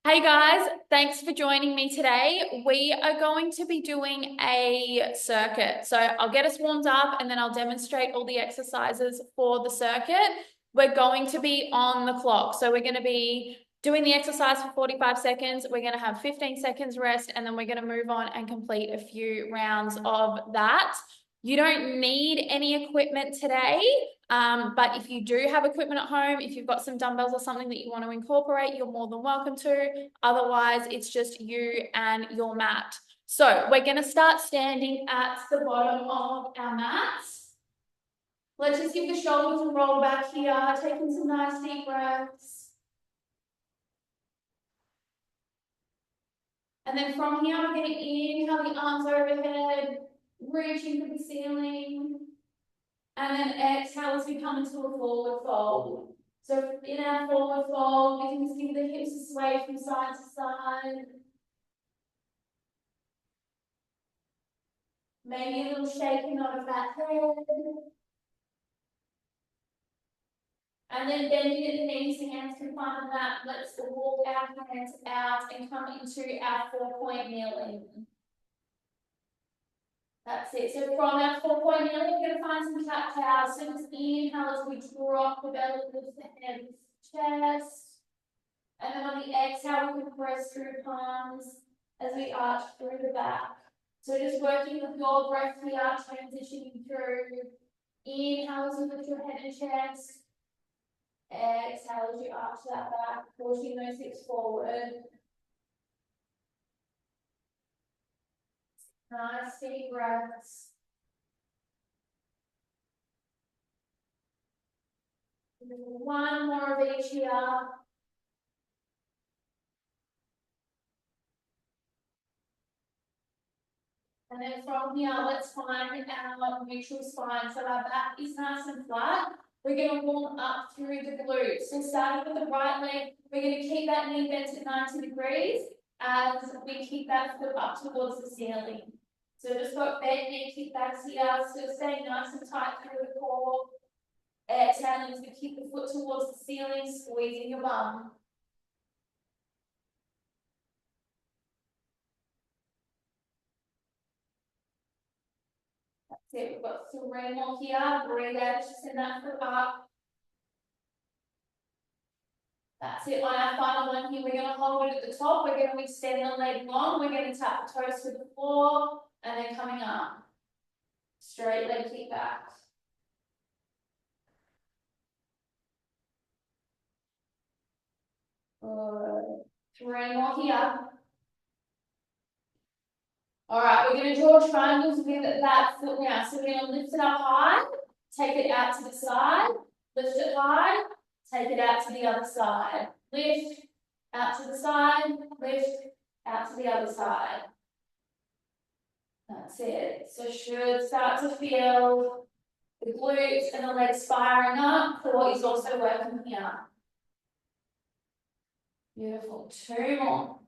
Hey guys, thanks for joining me today. We are going to be doing a circuit. So I'll get us warmed up and then I'll demonstrate all the exercises for the circuit. We're going to be on the clock. So we're going to be doing the exercise for 45 seconds. We're going to have 15 seconds rest and then we're going to move on and complete a few rounds of that. You don't need any equipment today. But if you do have equipment at home, if you've got some dumbbells or something that you want to incorporate, you're more than welcome to. Otherwise, it's just you and your mat. So we're going to start standing at the bottom of our mats. Let's just give the shoulders a roll back here, taking some nice deep breaths. And then from here, we're going to inhale the arms overhead, reaching for the ceiling. And then exhale as we come into a forward fold. So in our forward fold, we can just give the hips a sway from side to side. Maybe a little shaking of that head. And then bending at the knees, the hands can find the mat. Let's walk our hands out and come into our 4-point kneeling. That's it. So from our 4-point kneeling, we're going to find some cat cows. So just inhale as we drop the belly, lift the head, chest. And then on the exhale, we can press through palms as we arch through the back. So just working with your breath here, transitioning through. Inhale as you lift your head and chest. Exhale as you arch that back, pushing those hips forward. Nice deep breaths. One more of each here. And then from here, let's find our neutral spine. So our back is nice and flat. We're going to warm up through the glutes. So starting with the right leg, we're going to keep that knee bent at 90 degrees as we keep that foot up towards the ceiling. So just got bent knee, kick back here, still staying nice and tight through the core. Exhaling as we keep the foot towards the ceiling, squeezing your bum. That's it, we've got 3 more here. Breathe out, just send that foot up. That's it. On our final one here, we're going to hold it at the top. We're going to extend the leg long. We're going to tap the toes to the floor and then coming up. Straight leg kick back. Good. 3 more here. All right, we're going to draw triangles with that foot now. So we're going to lift it up high, take it out to the side, lift it high, take it out to the other side. Lift, out to the side, lift, out to the other side. That's it. So should start to feel the glutes and the legs firing up. Core is also working here. Beautiful. 2 more.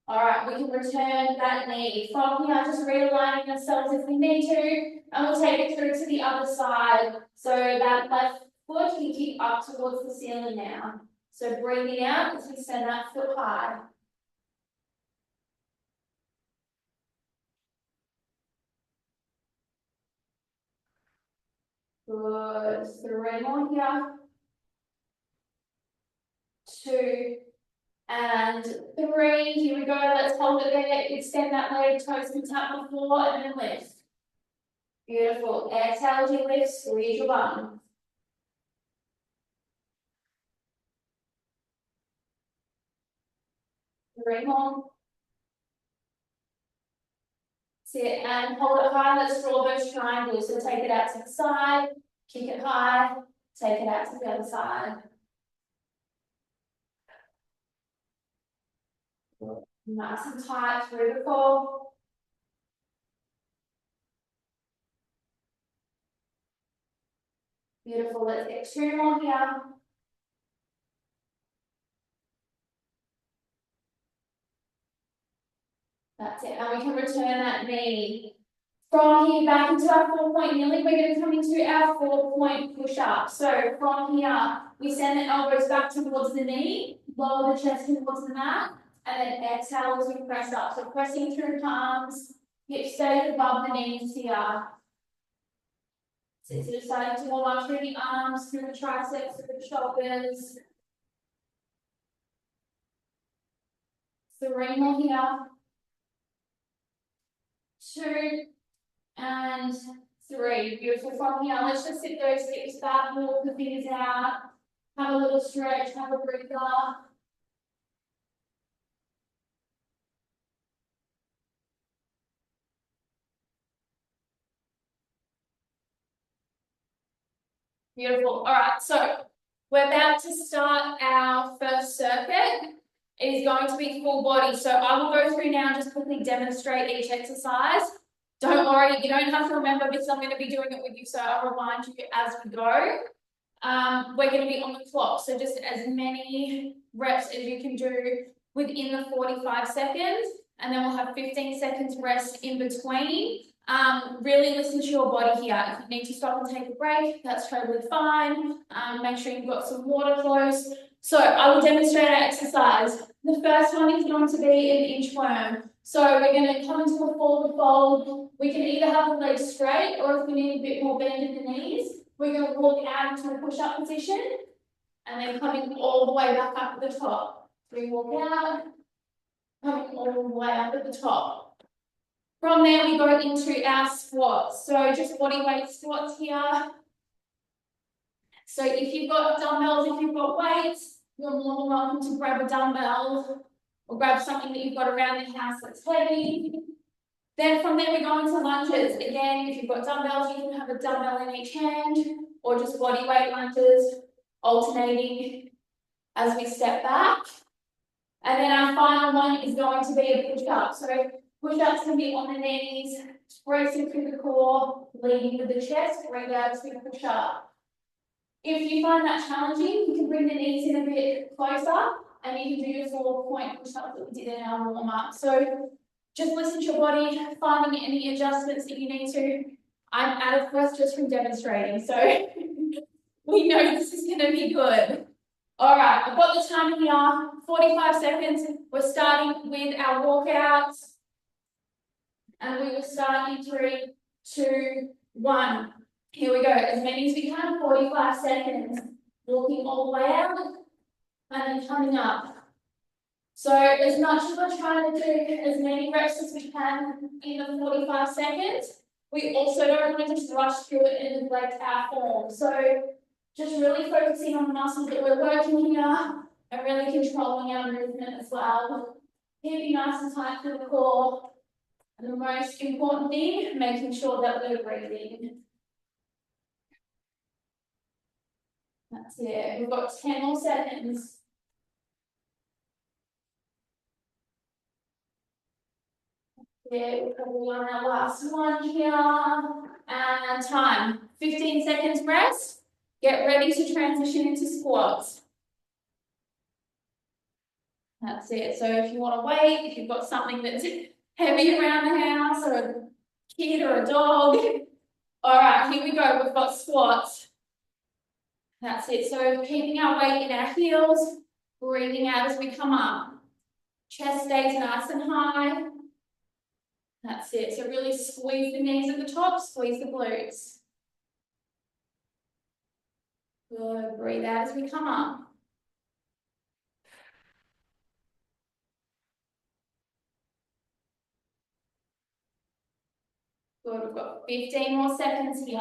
All right, we can return that knee. From here, just realigning ourselves if we need to, and we'll take it through to the other side. So that left foot can keep up towards the ceiling now. So breathing out as we send that foot high. Good. 3 more here. 2 and 3. Here we go. Let's hold it there. Extend that leg, toes can tap the floor, and then lift. Beautiful. Exhale as you lift, squeeze your bum. 3 more. Sit and hold it high. Let's draw those triangles. So take it out to the side, kick it high, take it out to the other side. Nice and tight through the core. Beautiful. Let's get 2 more here. That's it. And we can return that knee. From here back into our 4-point kneeling, we're going to come into our 4-point push-up. So from here, we send the elbows back towards the knee, lower the chest towards the mat, and then exhale as we press up. So pressing through palms, hips stay above the knees here. So deciding to warm up through the arms, through the triceps, through the shoulders. 3 more here. 2 and 3. Beautiful. From here, let's just sit those hips back, walk the fingers out, have a little stretch, have a breather. Beautiful. All right, so we're about to start our first circuit. It is going to be full body. So I will go through now and just quickly demonstrate each exercise. Don't worry, you don't have to remember because I'm going to be doing it with you, so I'll remind you as we go. We're going to be on the clock, so just as many reps as you can do within the 45 seconds, and then we'll have 15 seconds rest in between. Really listen to your body here. If you need to stop and take a break, that's totally fine. Make sure you've got some water close. So I will demonstrate our exercise. The first one is going to be an inchworm. So we're going to come into a forward fold. We can either have the legs straight, or if we need a bit more bend in the knees, we're going to walk out into a push-up position, and then coming all the way back up at the top. So we walk out, coming all the way up at the top. From there, we go into our squats. So just body weight squats here. So if you've got dumbbells, if you've got weights, you're more than welcome to grab a dumbbell or grab something that you've got around the house that's heavy. Then from there, we go into lunges. Again, if you've got dumbbells, you can have a dumbbell in each hand, or just body weight lunges, alternating as we step back. And then our final one is going to be a push-up. So push-ups can be on the knees, bracing through the core, leading with the chest, breathe out as we push up. If you find that challenging, you can bring the knees in a bit closer, and you can do your 4-point push-up that we did in our warm-up. So just listen to your body, finding any adjustments that you need to. I'm out of breath just from demonstrating, so we know this is going to be good. All right, I've got the timer here, 45 seconds. We're starting with our walkouts, and we will start in 3, 2, 1. Here we go, as many as we can, 45 seconds. Walking all the way out, and then coming up. So as much as we're trying to do as many reps as we can in the 45 seconds, we also don't want to just rush through it and neglect our form. So just really focusing on the muscles that we're working here and really controlling our movement as well. Keeping nice and tight through the core. And the most important thing, making sure that we're breathing. That's it. We've got 10 more seconds. Yeah, we're probably on our last one here. And time. 15 seconds rest. Get ready to transition into squats. That's it. So if you want to wait, if you've got something that's heavy around the house, or a kid or a dog. All right, here we go. We've got squats. That's it. So keeping our weight in our heels, breathing out as we come up. Chest stays nice and high. That's it. So really squeeze the knees at the top, squeeze the glutes. Good. Breathe out as we come up. Good. We've got 15 more seconds here.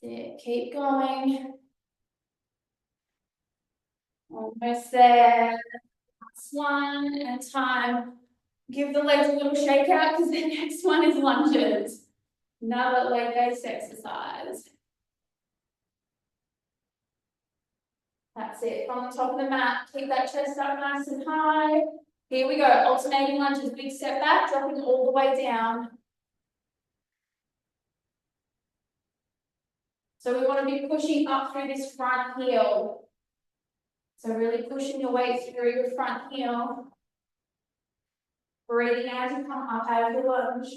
That's it. Keep going. Almost there. Last one and time. Give the legs a little shake out because the next one is lunges. Another leg-based exercise. That's it. From the top of the mat, keep that chest up nice and high. Here we go. Alternating lunges. Big step back, dropping all the way down. So we want to be pushing up through this front heel. So really pushing your weight through your front heel. Breathing as you come up out of your lunge.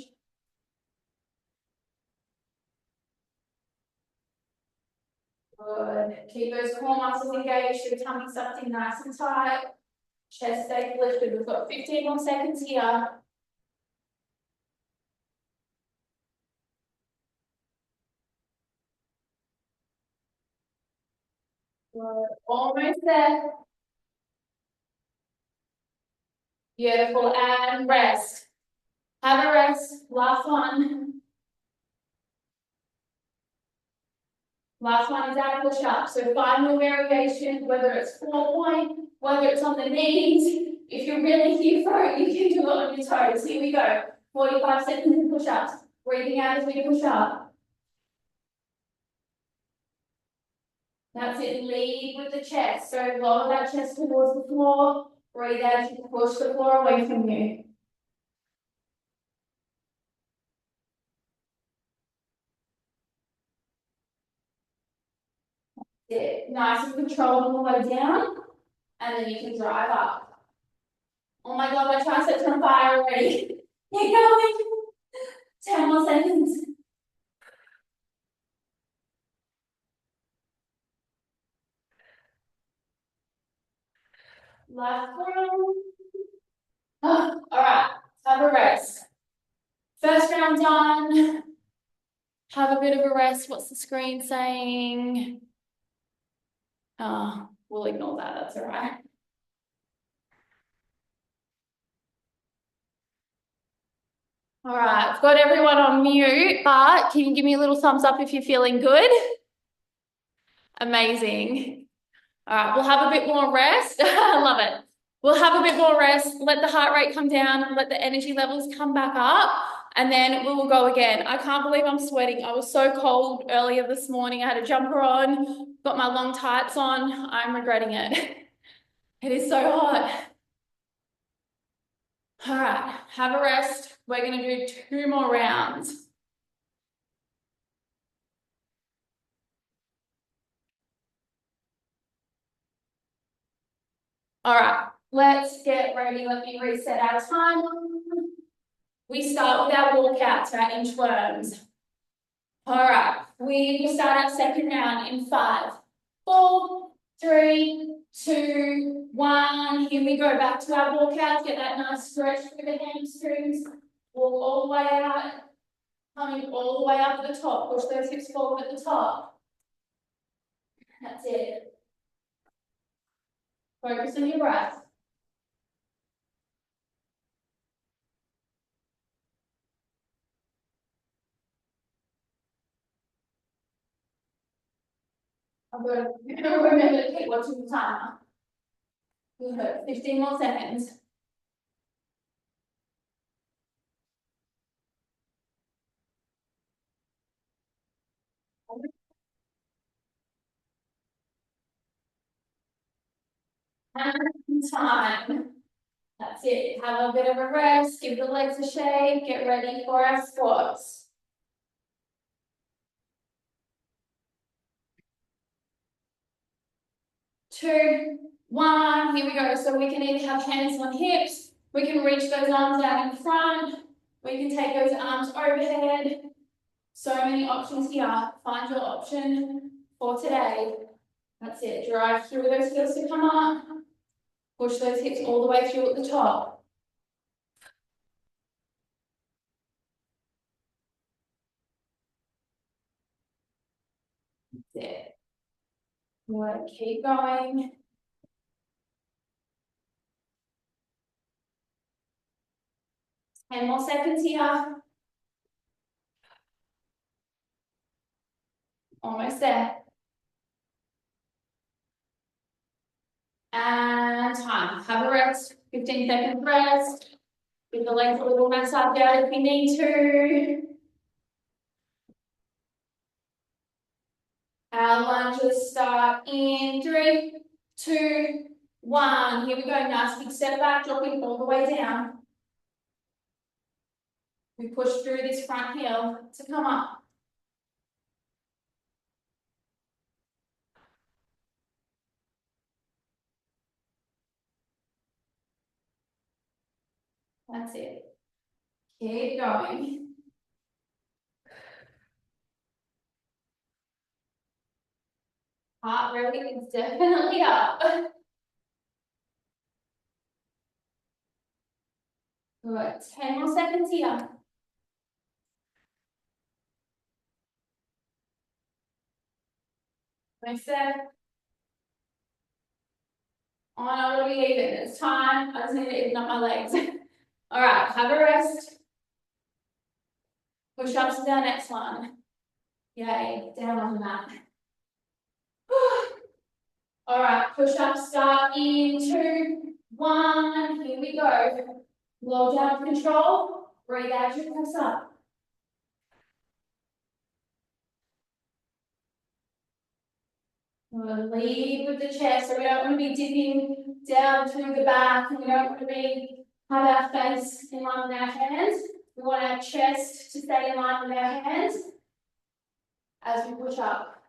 Good. Keep those core muscles engaged, your tummy sucked in nice and tight. Chest stays lifted. We've got 15 more seconds here. Good. Almost there. Beautiful. And rest. Have a rest. Last one. Last one is our push-up. So 5 more variations, whether it's 4-point, whether it's on the knees. If you're really here for it, you can do it on your toes. Here we go. 45 seconds of push-ups. Breathing out as we push up. That's it. Lead with the chest. So lower that chest towards the floor. Breathe out as you push the floor away from you. It. Nice and controlled on the way down. And then you can drive up. Oh my God, my triceps are on fire already. Keep going. 10 more seconds. Last one. Oh, all right, have a rest. First round done. Have a bit of a rest. What's the screen saying? Oh, we'll ignore that. That's all right. All right, I've got everyone on mute, but can you give me a little thumbs up if you're feeling good? Amazing. All right, we'll have a bit more rest. I love it. We'll have a bit more rest, let the heart rate come down, let the energy levels come back up, and then we will go again. I can't believe I'm sweating. I was so cold earlier this morning. I had a jumper on, got my long tights on. I'm regretting it. It is so hot. All right, have a rest. We're going to do 2 more rounds. All right, let's get ready. Let me reset our time. We start with our walkouts, our inchworms. All right, we will start our second round in 5, 4, 3, 2, 1. Here we go, back to our walkouts. Get that nice stretch through the hamstrings. Walk all the way out, coming all the way up to the top. Push those hips forward at the top. That's it. Focus on your breath. I'm going to remember to keep watching the timer. Good. 15 more seconds. And time. That's it. Have a bit of a rest. Give the legs a shake. Get ready for our squats. 2, 1. Here we go. So we can either have hands on hips. We can reach those arms out in front. We can take those arms overhead. So many options here. Find your option for today. That's it. Drive through those heels to come up. Push those hips all the way through at the top. That's it. Good. Keep going. 10 more seconds here. Almost there. And time. Have a rest. 15 seconds rest. Give the legs a little massage out if you need to. Our lunges start in 3, 2, 1. Here we go. Nice big step back, dropping all the way down. We push through this front heel to come up. Keep going. Heart rate is definitely up. Good. 10 more seconds here. Next step. Oh, no, what are we even? It's time. I just need to even up my legs. All right, have a rest. Push ups is our next one. Yay, down on the mat. All right, push ups start in 2, 1. Here we go. Low down control. Breathe out your press up. We'll lead with the chest, so we don't want to be dipping down through the back, and we don't want to have our face in line with our hands. We want our chest to stay in line with our hands as we push up.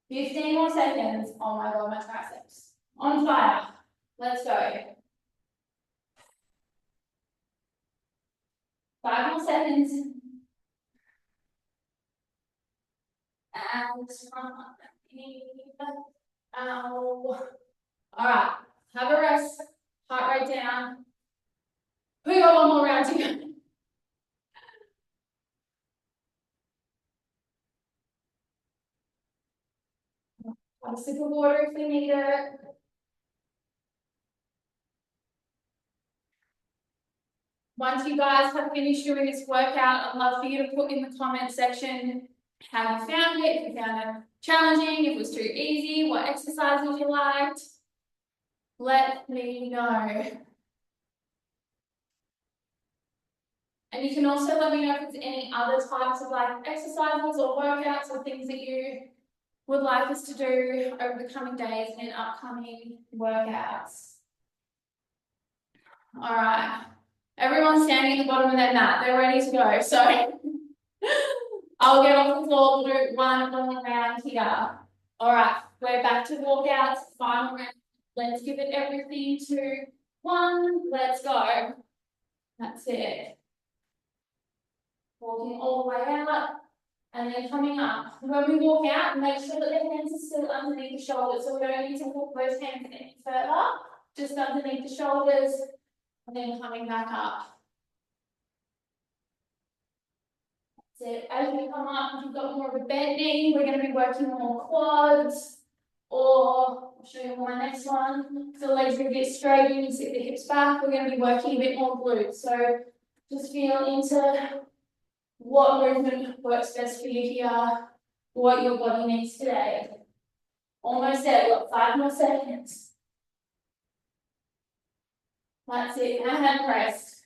Fifteen more seconds. Oh my God, my triceps. On fire. Let's go. 5 more seconds. And all right, have a rest. Heart rate down. We got one more round to go. Have a sip of water if we need it. Once you guys have finished doing this workout, I'd love for you to put in the comment section how you found it, if you found it challenging, if it was too easy, what exercises you liked. Let me know. And you can also let me know if there's any other types of like exercises or workouts or things that you would like us to do over the coming days and in upcoming workouts. All right, everyone's standing at the bottom of their mat. They're ready to go. So I'll get off the floor. We'll do one more round here. All right, we're back to walkouts. Final round. Let's give it everything. 2, 1. Let's go. That's it. Walking all the way out. And then coming up. When we walk out, make sure that the hands are still underneath the shoulders. So we don't need to hook those hands any further. Just underneath the shoulders. And then coming back up. That's it. As we come up, if you've got more of a bent knee, we're going to be working more quads. Or I'll show you my next one. If the legs are a bit straight, you can sit the hips back. We're going to be working a bit more glutes. So just feel into what movement works best for you here, what your body needs today. Almost there, we've got 5 more seconds. That's it, and a hand rest.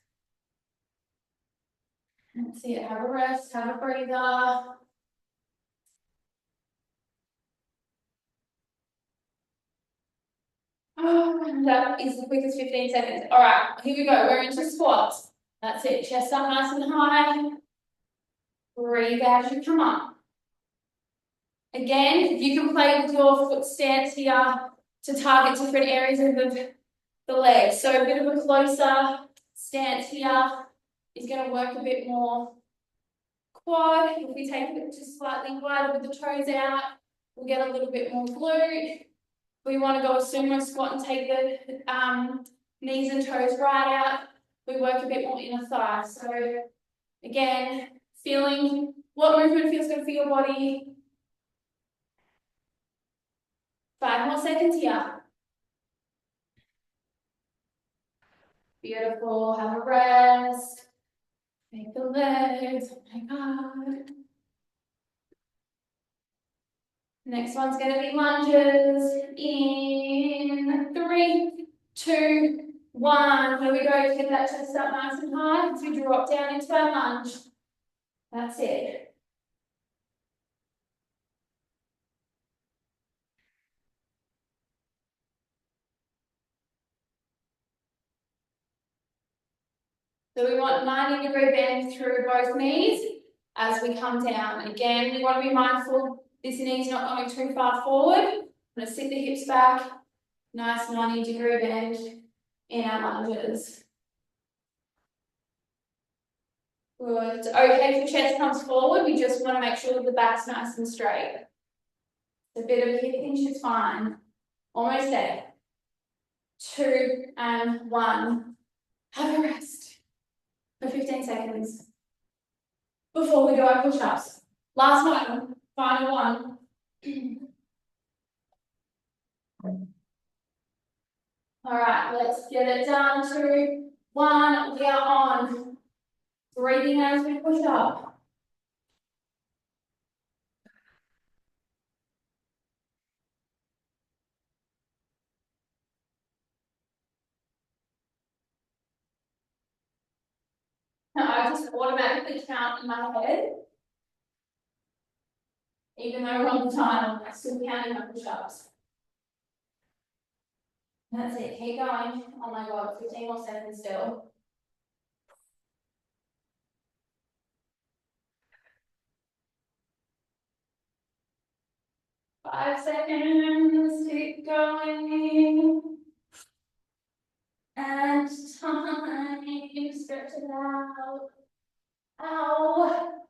That's it, have a rest, have a breather. Oh, that is the quickest 15 seconds. All right, here we go, we're into squats. That's it, chest up nice and high. Breathe out as you come up. Again, you can play with your foot stance here to target different areas of the legs. So a bit of a closer stance here is going to work a bit more quad. If we take it just slightly wider with the toes out, we'll get a little bit more glute. We want to go a sumo squat and take the knees and toes right out. We work a bit more inner thigh. So again, feeling what movement feels good for your body. 5 more seconds here. Beautiful, have a rest. Make the legs, oh my God. Next one's gonna be lunges in 3, 2, 1. Here we go, get that chest up nice and high as we drop down into our lunge. That's it. So we want 90-degree bend through both knees as we come down. Again, we want to be mindful this knee's not going too far forward. I'm going to sit the hips back Nice 90-degree bend in our lunges. Good. Okay, if the chest comes forward, we just want to make sure that the back's nice and straight. A bit of a hip hinge is fine. Almost there. 2 and 1. Have a rest for 15 seconds before we do our push-ups. Last one, final one. All right, let's get it done. 2, 1, we are on. Breathing as we push up. I just automatically count in my head. Even though we're on the time, I'm still counting my push-ups. That's it, keep going. Oh my God, 15 more seconds still. Five seconds, keep going. And time, stretch it out. Ow.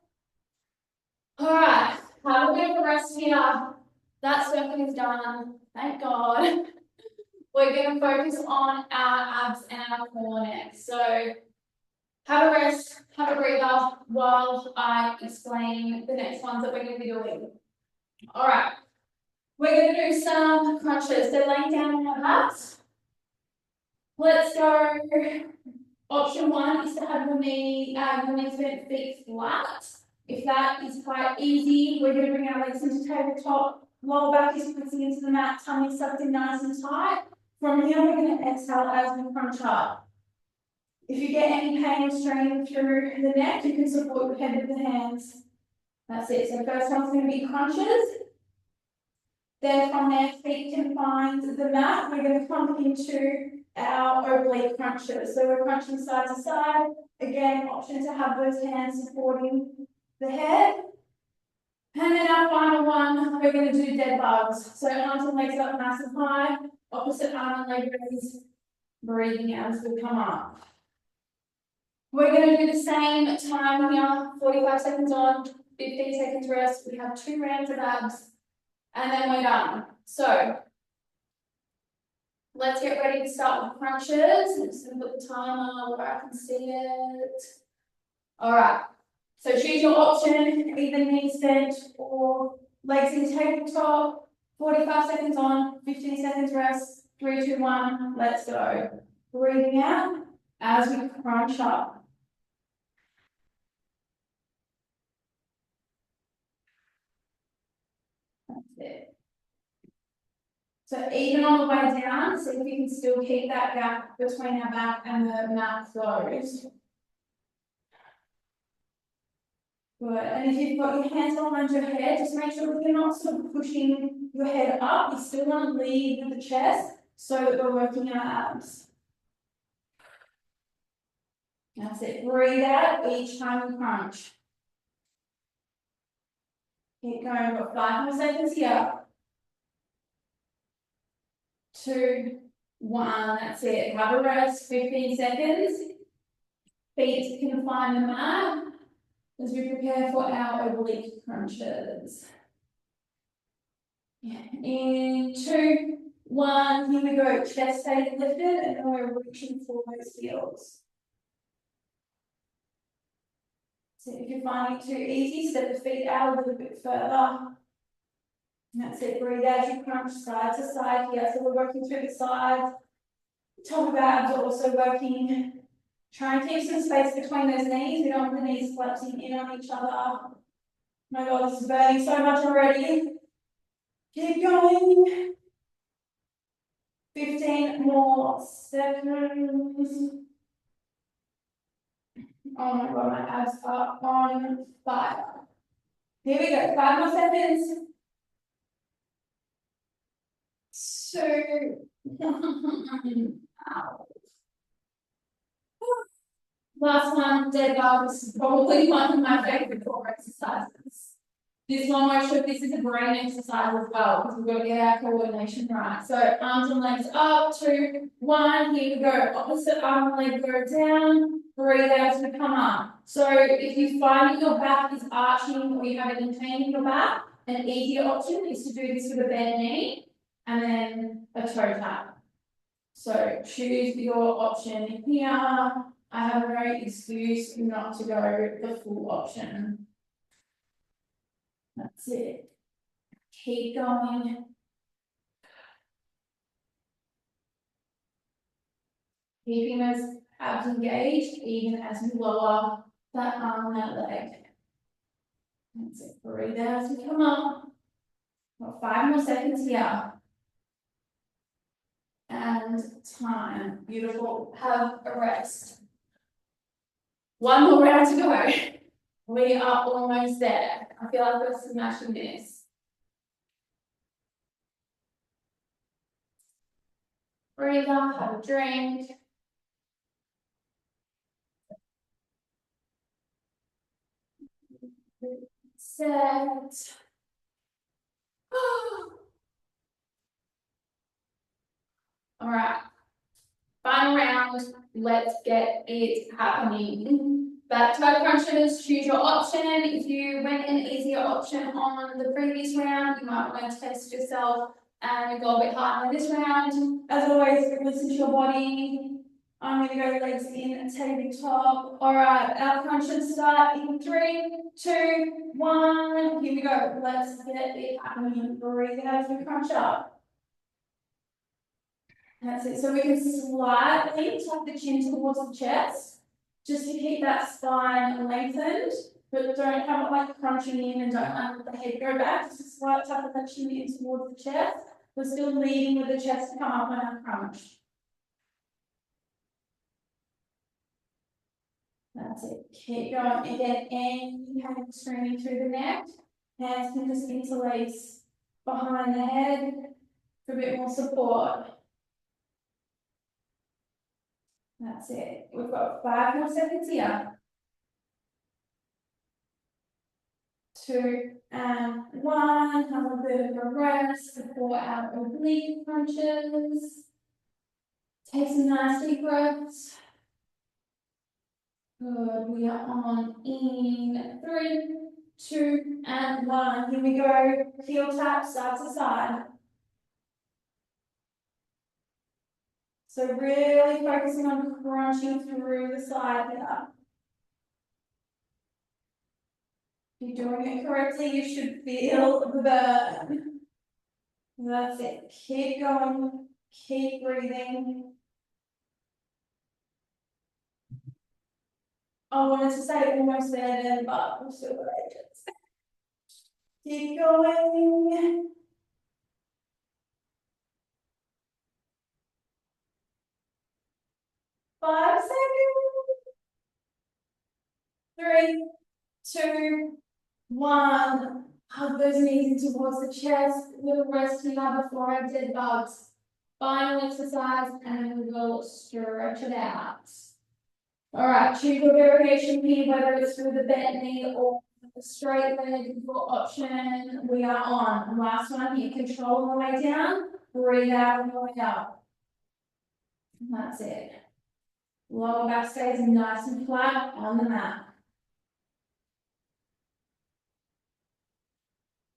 All right, have a bit of a rest here. That circuit is done, thank God. We're going to focus on our abs and our core next. So have a rest, have a breather while I explain the next ones that we're going to be doing. All right, we're going to do some crunches. So laying down on our backs. Let's go. Option 1 is to have your knees bent, feet flat. If that is quite easy, we're going to bring our legs into tabletop. Lower back is pressing into the mat, tummy sucked in nice and tight. From here, we're going to exhale as we crunch up. If you get any pain or strain through the neck, you can support your head with the hands. That's it. So first one's going to be crunches. Then from there, feet can find the mat. We're going to come into our oblique crunches. So we're crunching side to side. Again, option to have those hands supporting the head. And then our final one, we're going to do dead bugs. So arms and legs up nice and high. Opposite arm and leg raise. Breathing out as we come up. We're going to do the same time here. 45 seconds on, 15 seconds rest. We have 2 rounds of abs. And then we're done. So let's get ready to start with crunches. I'm just going to put the timer where I can see it. All right. So choose your option, either knees bent or legs in tabletop. 45 seconds on, 15 seconds rest. 3, 2, 1. Let's go. Breathing out as we crunch up. That's it. So even on the way down, see if we can still keep that gap between our back and the mat closed. Good. And if you've got your hands behind your head, just make sure that you're not sort of pushing your head up. You still want to lead with the chest so that we're working our abs. That's it. Breathe out each time we crunch. Keep going. We've got 5 more seconds here. 2, 1. That's it. Have a rest. 15 seconds. Feet can find the mat as we prepare for our oblique crunches. In 2, 1, here we go. Chest stays lifted, and then we're reaching for those heels. So if you're finding it too easy, step the feet out a little bit further. And that's it. Breathe as you crunch side to side here. So we're working through the sides. Top of abs are also working. Try and keep some space between those knees. We don't want the knees collapsing in on each other. My God, this is burning so much already. Keep going. 15 more seconds. Oh my God, my abs are on fire. Here we go. 5 more seconds. 2. Ow. Last one, dead dog. This is probably one of my favorite core exercises. This one motion, this is a brain exercise as well, because we've got to get our coordination right. So arms and legs up, 2, 1, here we go. Opposite arm and leg go down, breathe out as we come up. So if you find that your back is arching or you have any pain in your back, an easier option is to do this with a bent knee and then a toe tap. So choose your option here. I have no excuse not to go the full option. That's it. Keep going. Keeping those abs engaged even as you lower that arm and that leg. That's it. Breathe out as we come up. Got 5 more seconds here. And time. Beautiful. Have a rest. 1 more round to go. We are almost there. I feel like we're smashing this. Breathe up, have a drink. Set. All right. Final round. Let's get it happening. Back toe crunches, choose your option. If you went an easier option on the previous round, you might want to test yourself and go a bit harder in this round. As always, listen to your body. I'm going to go legs in, tabletop. All right, our crunches start in 3, 2, 1. Here we go. Let's get it happening. Breathe out as we crunch up. That's it. So we can slightly tuck the chin towards the chest, just to keep that spine lengthened, but don't have it like crunching in and don't let the head go back. Just a slight tuck of that chin in towards the chest. We're still leading with the chest to come up on our crunch. That's it. Keep going. Again, inhale, straining through the neck. Hands can just interlace behind the head for a bit more support. That's it. We've got 5 more seconds here. 2 and 1. Have a bit of a rest before our oblique crunches. Take some nice deep breaths. Good. We are on in 3, 2, and 1. Here we go. Heel tap, side to side. So really focusing on crunching through the side here. If you're doing it correctly, you should feel the burn. That's it. Keep going. Keep breathing. I wanted to say almost there then, but I'm still courageous. Keep going. 5 seconds. 3, 2, 1. Hug those knees in towards the chest. Little rest here before our dead bugs. Final exercise, and we will stretch it out. All right, choose your variation here, whether it's through the bent knee or the straight leg, your option. We are on. Last one here, control on the way down, breathe out on the way up. And that's it. Lower back stays nice and flat on the mat.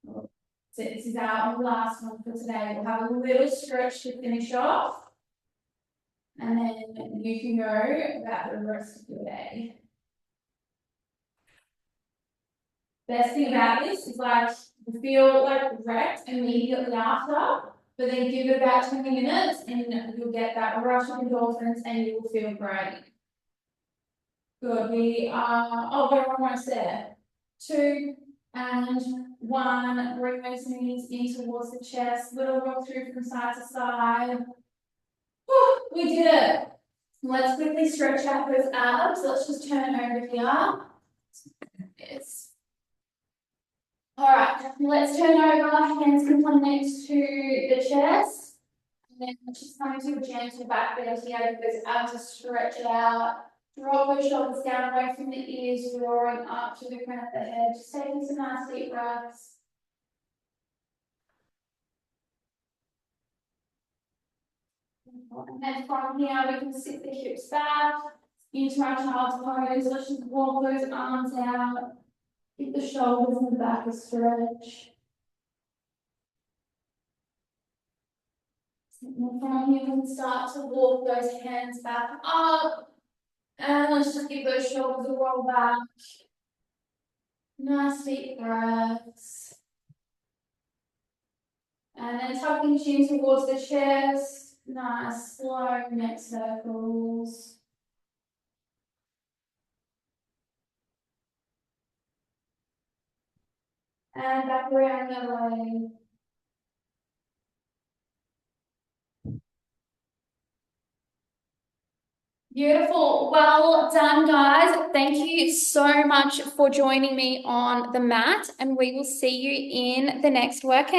So this is our last one for today. We'll have a little stretch to finish off. And then you can go about the rest of your day. Best thing about this is like you feel like wrecked immediately after, but then give it about 20 minutes and you'll get that rush of endorphins and you will feel great. Good. We are, we're almost there. 2 and 1. Bring those knees in towards the chest. Little rock through from side to side. Whew, we did it. Let's quickly stretch out those abs. Let's just turn over here. Yes. All right, let's turn over. Hands can come next to the chest. And then just come into a gentle back bend here. Those abs are stretched out. Drop your shoulders down away from the ears, drawing up to the crown of the head. Just taking some nice deep breaths. And then from here, we can sit the hips back into our child's pose. Let's just walk those arms out. Keep the shoulders and the back a stretch. And from here, we can start to walk those hands back up. And let's just give those shoulders a roll back. Nice deep breaths. And then tucking chin towards the chest. Nice slow neck circles. And back around the other way. Beautiful. Well done, guys. Thank you so much for joining me on the mat, and we will see you in the next workout.